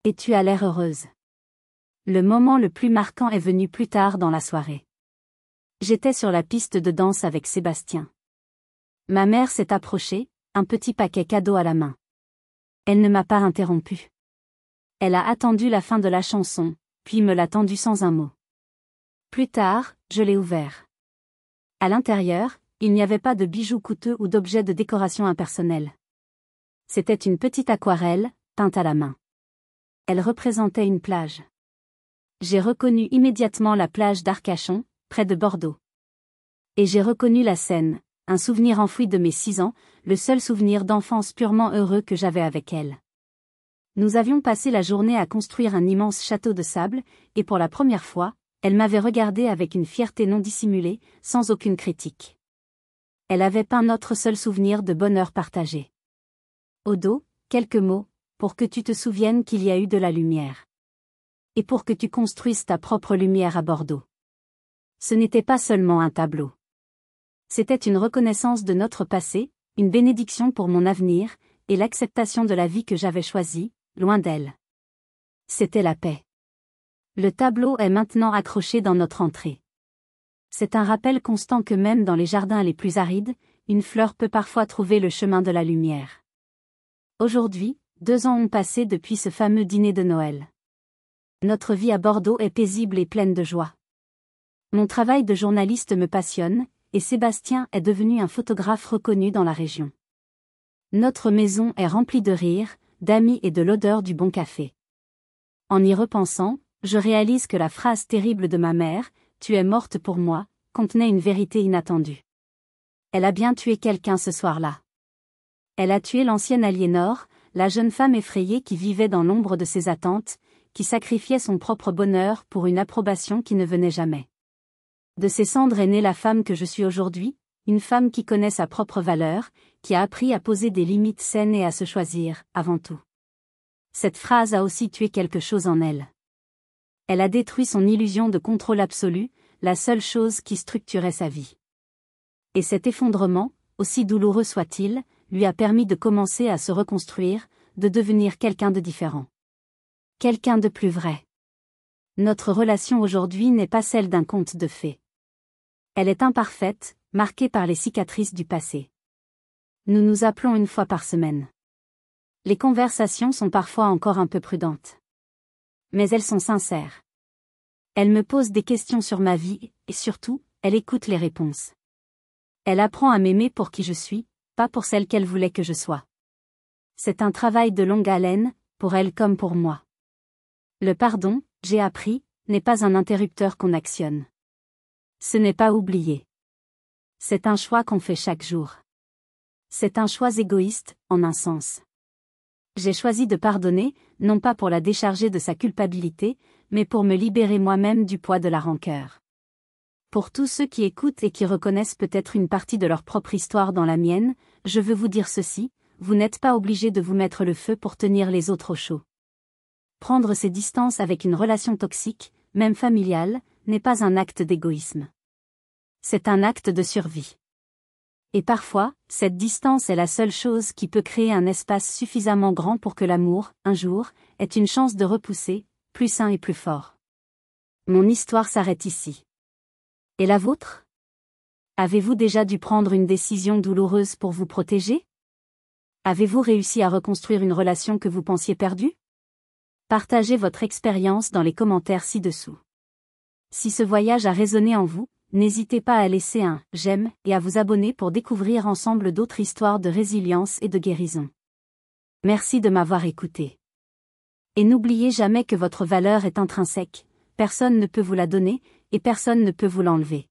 Et tu as l'air heureuse. » Le moment le plus marquant est venu plus tard dans la soirée. J'étais sur la piste de danse avec Sébastien. Ma mère s'est approchée, un petit paquet cadeau à la main. Elle ne m'a pas interrompu. Elle a attendu la fin de la chanson, puis me l'a tendu sans un mot. Plus tard, je l'ai ouvert. À l'intérieur, il n'y avait pas de bijoux coûteux ou d'objets de décoration impersonnels. C'était une petite aquarelle, peinte à la main. Elle représentait une plage. J'ai reconnu immédiatement la plage d'Arcachon, près de Bordeaux. Et j'ai reconnu la scène, un souvenir enfoui de mes 6 ans, le seul souvenir d'enfance purement heureux que j'avais avec elle. Nous avions passé la journée à construire un immense château de sable, et pour la première fois, elle m'avait regardé avec une fierté non dissimulée, sans aucune critique. Elle avait peint notre seul souvenir de bonheur partagé. Au dos, quelques mots, pour que tu te souviennes qu'il y a eu de la lumière. Et pour que tu construises ta propre lumière à Bordeaux. Ce n'était pas seulement un tableau. C'était une reconnaissance de notre passé, une bénédiction pour mon avenir, et l'acceptation de la vie que j'avais choisie, loin d'elle. C'était la paix. Le tableau est maintenant accroché dans notre entrée. C'est un rappel constant que même dans les jardins les plus arides, une fleur peut parfois trouver le chemin de la lumière. Aujourd'hui, 2 ans ont passé depuis ce fameux dîner de Noël. Notre vie à Bordeaux est paisible et pleine de joie. Mon travail de journaliste me passionne, et Sébastien est devenu un photographe reconnu dans la région. Notre maison est remplie de rires, d'amis et de l'odeur du bon café. En y repensant, je réalise que la phrase terrible de ma mère, « Tu es morte pour moi », contenait une vérité inattendue. Elle a bien tué quelqu'un ce soir-là. Elle a tué l'ancienne Aliénor, la jeune femme effrayée qui vivait dans l'ombre de ses attentes, qui sacrifiait son propre bonheur pour une approbation qui ne venait jamais. De ses cendres est née la femme que je suis aujourd'hui, une femme qui connaît sa propre valeur, qui a appris à poser des limites saines et à se choisir, avant tout. Cette phrase a aussi tué quelque chose en elle. Elle a détruit son illusion de contrôle absolu, la seule chose qui structurait sa vie. Et cet effondrement, aussi douloureux soit-il, lui a permis de commencer à se reconstruire, de devenir quelqu'un de différent. Quelqu'un de plus vrai. Notre relation aujourd'hui n'est pas celle d'un conte de fées. Elle est imparfaite, marquée par les cicatrices du passé. Nous nous appelons une fois par semaine. Les conversations sont parfois encore un peu prudentes. Mais elles sont sincères. Elle me pose des questions sur ma vie, et surtout, elle écoute les réponses. Elle apprend à m'aimer pour qui je suis, pas pour celle qu'elle voulait que je sois. C'est un travail de longue haleine, pour elle comme pour moi. Le pardon, j'ai appris, n'est pas un interrupteur qu'on actionne. Ce n'est pas oublier. C'est un choix qu'on fait chaque jour. C'est un choix égoïste, en un sens. J'ai choisi de pardonner, non pas pour la décharger de sa culpabilité, mais pour me libérer moi-même du poids de la rancœur. Pour tous ceux qui écoutent et qui reconnaissent peut-être une partie de leur propre histoire dans la mienne, je veux vous dire ceci, vous n'êtes pas obligés de vous mettre le feu pour tenir les autres au chaud. Prendre ses distances avec une relation toxique, même familiale, n'est pas un acte d'égoïsme. C'est un acte de survie. Et parfois, cette distance est la seule chose qui peut créer un espace suffisamment grand pour que l'amour, un jour, ait une chance de repousser, plus sain et plus fort. Mon histoire s'arrête ici. Et la vôtre? Avez-vous déjà dû prendre une décision douloureuse pour vous protéger? Avez-vous réussi à reconstruire une relation que vous pensiez perdue? Partagez votre expérience dans les commentaires ci-dessous. Si ce voyage a résonné en vous, n'hésitez pas à laisser un « j'aime » et à vous abonner pour découvrir ensemble d'autres histoires de résilience et de guérison. Merci de m'avoir écouté. Et n'oubliez jamais que votre valeur est intrinsèque, personne ne peut vous la donner, et personne ne peut vous l'enlever.